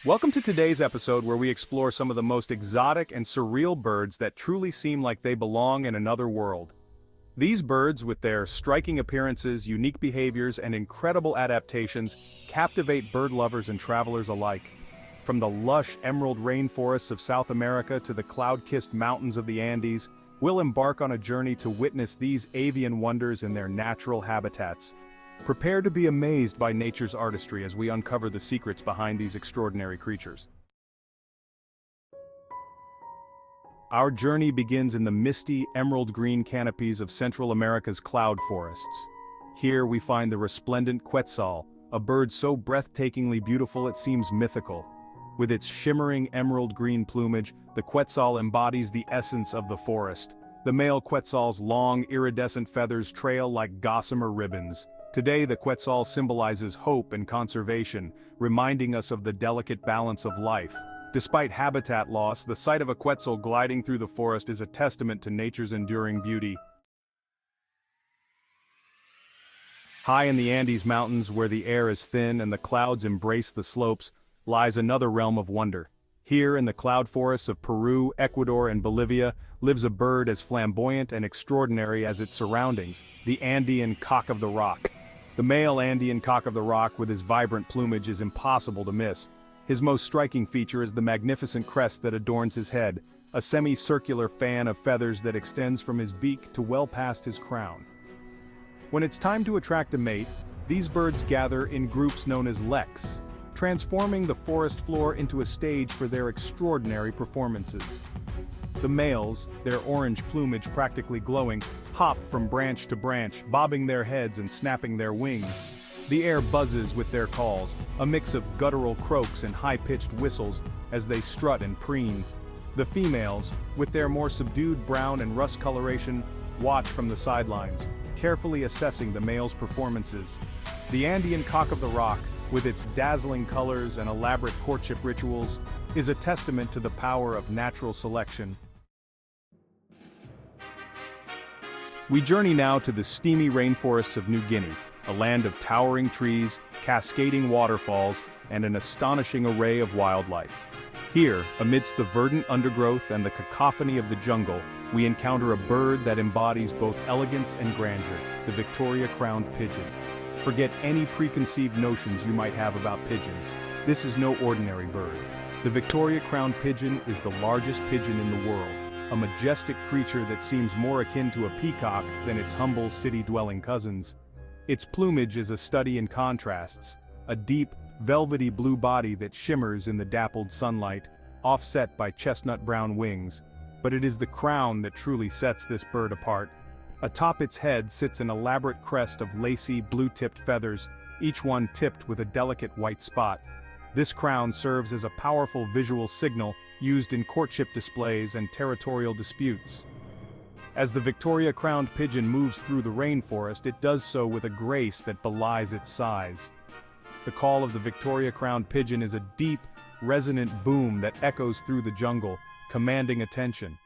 Welcome to today's episode where we explore some of the most exotic and surreal birds that truly seem like they belong in another world. These birds, with their striking appearances, unique behaviors, and incredible adaptations, captivate bird lovers and travelers alike. From the lush emerald rainforests of South America to the cloud-kissed mountains of the Andes, we'll embark on a journey to witness these avian wonders in their natural habitats. Prepare to be amazed by nature's artistry as we uncover the secrets behind these extraordinary creatures. Our journey begins in the misty, emerald-green canopies of Central America's cloud forests. Here we find the resplendent quetzal, a bird so breathtakingly beautiful it seems mythical. With its shimmering emerald-green plumage, the quetzal embodies the essence of the forest. The male quetzal's long, iridescent feathers trail like gossamer ribbons. Today the quetzal symbolizes hope and conservation, reminding us of the delicate balance of life. Despite habitat loss, the sight of a quetzal gliding through the forest is a testament to nature's enduring beauty. High in the Andes Mountains, where the air is thin and the clouds embrace the slopes, lies another realm of wonder. Here in the cloud forests of Peru, Ecuador, and Bolivia, lives a bird as flamboyant and extraordinary as its surroundings, the Andean Cock-of-the-Rock. The male Andean Cock-of-the-Rock with his vibrant plumage is impossible to miss. His most striking feature is the magnificent crest that adorns his head, a semicircular fan of feathers that extends from his beak to well past his crown. When it's time to attract a mate, these birds gather in groups known as leks, transforming the forest floor into a stage for their extraordinary performances. The males, their orange plumage practically glowing, hop from branch to branch, bobbing their heads and snapping their wings. The air buzzes with their calls, a mix of guttural croaks and high-pitched whistles as they strut and preen. The females, with their more subdued brown and rust coloration, watch from the sidelines, carefully assessing the male's performances. The Andean Cock-of-the-Rock, with its dazzling colors and elaborate courtship rituals, is a testament to the power of natural selection. We journey now to the steamy rainforests of New Guinea, a land of towering trees, cascading waterfalls, and an astonishing array of wildlife. Here, amidst the verdant undergrowth and the cacophony of the jungle, we encounter a bird that embodies both elegance and grandeur, the Victoria Crowned Pigeon. Forget any preconceived notions you might have about pigeons. This is no ordinary bird. The Victoria Crowned Pigeon is the largest pigeon in the world, a majestic creature that seems more akin to a peacock than its humble city-dwelling cousins. Its plumage is a study in contrasts, a deep, velvety blue body that shimmers in the dappled sunlight, offset by chestnut-brown wings. But it is the crown that truly sets this bird apart. Atop its head sits an elaborate crest of lacy, blue-tipped feathers, each one tipped with a delicate white spot. This crown serves as a powerful visual signal used in courtship displays and territorial disputes. As the Victoria Crowned Pigeon moves through the rainforest, it does so with a grace that belies its size. The call of the Victoria Crowned Pigeon is a deep, resonant boom that echoes through the jungle, commanding attention.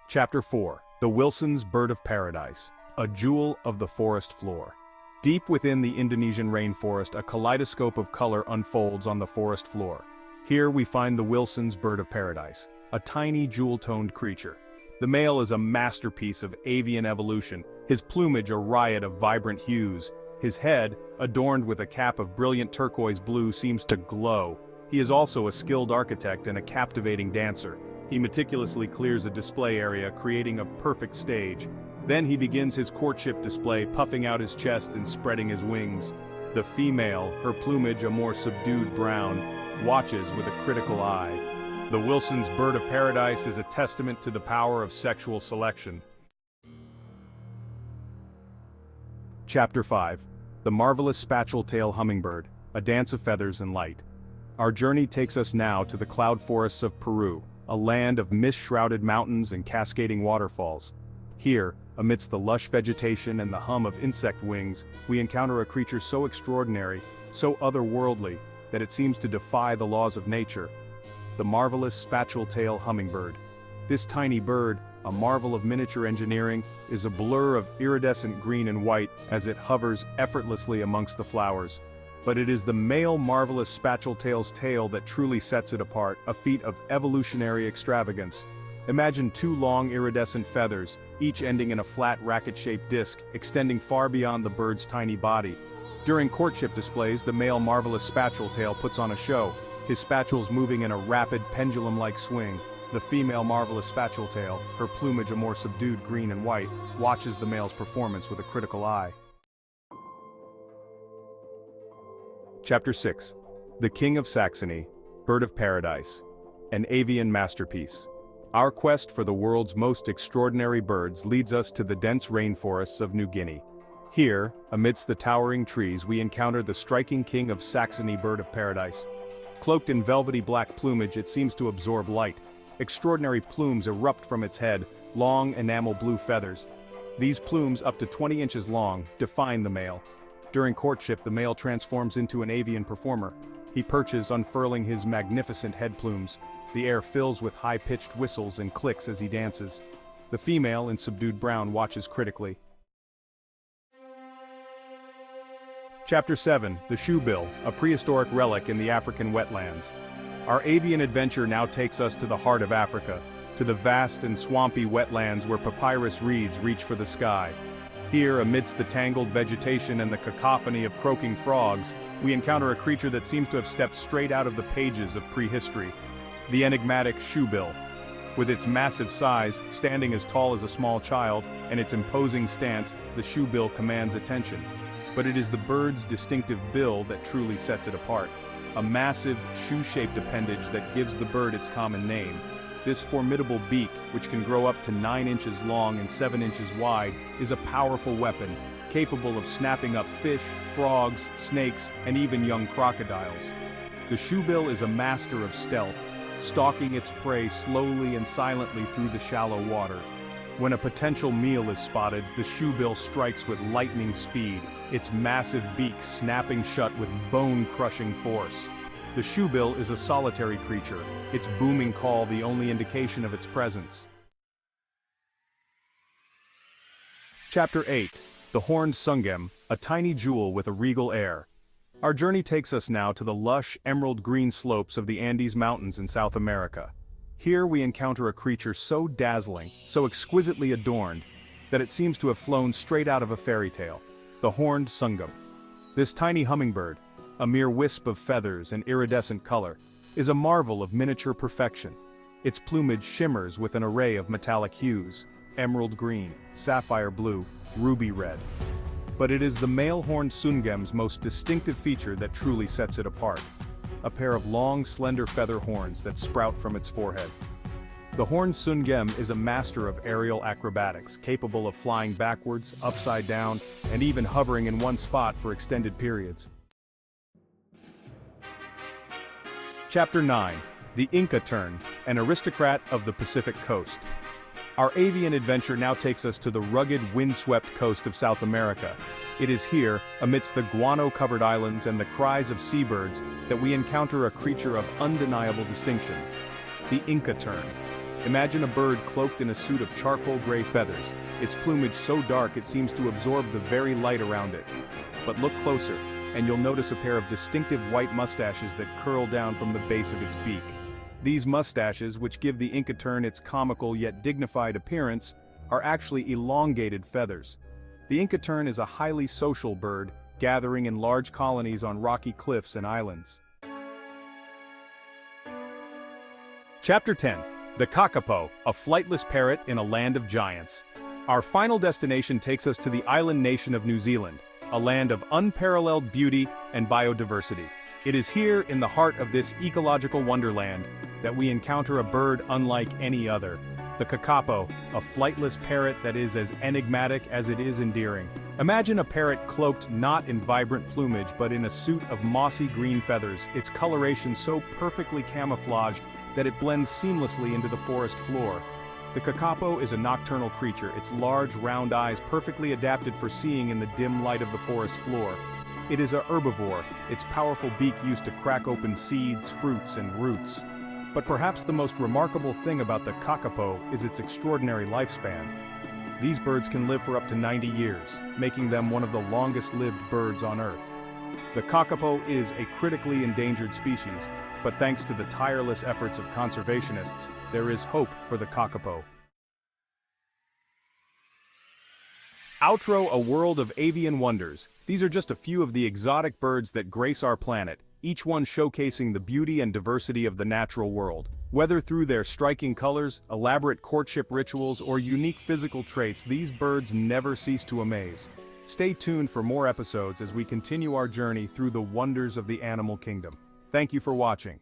Chapter 4. The Wilson's Bird of Paradise, a jewel of the forest floor. Deep within the Indonesian rainforest, a kaleidoscope of color unfolds on the forest floor. Here we find the Wilson's Bird of Paradise, a tiny jewel-toned creature. The male is a masterpiece of avian evolution, his plumage a riot of vibrant hues. His head, adorned with a cap of brilliant turquoise blue, seems to glow. He is also a skilled architect and a captivating dancer. He meticulously clears a display area, creating a perfect stage. Then he begins his courtship display, puffing out his chest and spreading his wings. The female, her plumage a more subdued brown, watches with a critical eye. The Wilson's Bird of Paradise is a testament to the power of sexual selection. Chapter 5. The Marvelous Spatule-tail Hummingbird, a Dance of Feathers and Light. Our journey takes us now to the cloud forests of Peru, a land of mist-shrouded mountains and cascading waterfalls. Here, amidst the lush vegetation and the hum of insect wings, we encounter a creature so extraordinary, so otherworldly, that it seems to defy the laws of nature. The marvelous spatule-tail hummingbird. This tiny bird, a marvel of miniature engineering, is a blur of iridescent green and white as it hovers effortlessly amongst the flowers. But it is the male marvelous spatuletail's tail that truly sets it apart, a feat of evolutionary extravagance. Imagine two long iridescent feathers, each ending in a flat racket-shaped disc, extending far beyond the bird's tiny body. During courtship displays, the male marvelous spatuletail puts on a show, his spatules moving in a rapid pendulum-like swing. The female marvelous spatuletail, her plumage a more subdued green and white, watches the male's performance with a critical eye. Chapter 6. The King of Saxony, Bird of Paradise, an avian masterpiece. Our quest for the world's most extraordinary birds leads us to the dense rainforests of New Guinea. Here, amidst the towering trees, we encounter the striking King of Saxony Bird of Paradise. Cloaked in velvety black plumage, it seems to absorb light. Extraordinary plumes erupt from its head, long enamel blue feathers. These plumes, up to 20 inches long, define the male. During courtship, the male transforms into an avian performer. He perches, unfurling his magnificent head plumes. The air fills with high-pitched whistles and clicks as he dances. The female, in subdued brown, watches critically. Chapter 7. The Shoebill, a prehistoric relic in the African wetlands. Our avian adventure now takes us to the heart of Africa, to the vast and swampy wetlands where papyrus reeds reach for the sky. Here, amidst the tangled vegetation and the cacophony of croaking frogs, we encounter a creature that seems to have stepped straight out of the pages of prehistory. The enigmatic Shoebill. With its massive size, standing as tall as a small child, and its imposing stance, the Shoebill commands attention. But it is the bird's distinctive bill that truly sets it apart. A massive, shoe-shaped appendage that gives the bird its common name. This formidable beak, which can grow up to 9 inches long and 7 inches wide, is a powerful weapon, capable of snapping up fish, frogs, snakes, and even young crocodiles. The Shoebill is a master of stealth, stalking its prey slowly and silently through the shallow water. When a potential meal is spotted, the Shoebill strikes with lightning speed, its massive beak snapping shut with bone-crushing force. The Shoebill is a solitary creature, its booming call the only indication of its presence. Chapter 8. The Horned Sungem, a tiny jewel with a regal air. Our journey takes us now to the lush, emerald-green slopes of the Andes Mountains in South America. Here we encounter a creature so dazzling, so exquisitely adorned, that it seems to have flown straight out of a fairy tale. The Horned Sungem. This tiny hummingbird, a mere wisp of feathers and iridescent color, is a marvel of miniature perfection. Its plumage shimmers with an array of metallic hues: emerald green, sapphire blue, ruby red. But it is the male horned sungem's most distinctive feature that truly sets it apart: a pair of long, slender feather horns that sprout from its forehead. The horned sungem is a master of aerial acrobatics, capable of flying backwards, upside down, and even hovering in one spot for extended periods. Chapter 9. The Inca Tern, an aristocrat of the Pacific coast. Our avian adventure now takes us to the rugged, windswept coast of South America. It is here, amidst the guano-covered islands and the cries of seabirds, that we encounter a creature of undeniable distinction: the Inca Tern. Imagine a bird cloaked in a suit of charcoal-gray feathers, its plumage so dark it seems to absorb the very light around it. But look closer, and you'll notice a pair of distinctive white mustaches that curl down from the base of its beak. These mustaches, which give the Inca Tern its comical yet dignified appearance, are actually elongated feathers. The Inca Tern is a highly social bird, gathering in large colonies on rocky cliffs and islands. Chapter 10. The Kakapo, a flightless parrot in a land of giants. Our final destination takes us to the island nation of New Zealand, a land of unparalleled beauty and biodiversity. It is here, in the heart of this ecological wonderland, that we encounter a bird unlike any other: the Kakapo, a flightless parrot that is as enigmatic as it is endearing. Imagine a parrot cloaked not in vibrant plumage but in a suit of mossy green feathers, its coloration so perfectly camouflaged that it blends seamlessly into the forest floor. The Kakapo is a nocturnal creature, its large, round eyes perfectly adapted for seeing in the dim light of the forest floor. It is a herbivore, its powerful beak used to crack open seeds, fruits, and roots. But perhaps the most remarkable thing about the Kakapo is its extraordinary lifespan. These birds can live for up to 90 years, making them one of the longest-lived birds on Earth. The Kakapo is a critically endangered species, but thanks to the tireless efforts of conservationists, there is hope for the Kakapo. Outro: a world of avian wonders. These are just a few of the exotic birds that grace our planet, each one showcasing the beauty and diversity of the natural world. Whether through their striking colors, elaborate courtship rituals, or unique physical traits, these birds never cease to amaze. Stay tuned for more episodes as we continue our journey through the wonders of the animal kingdom. Thank you for watching.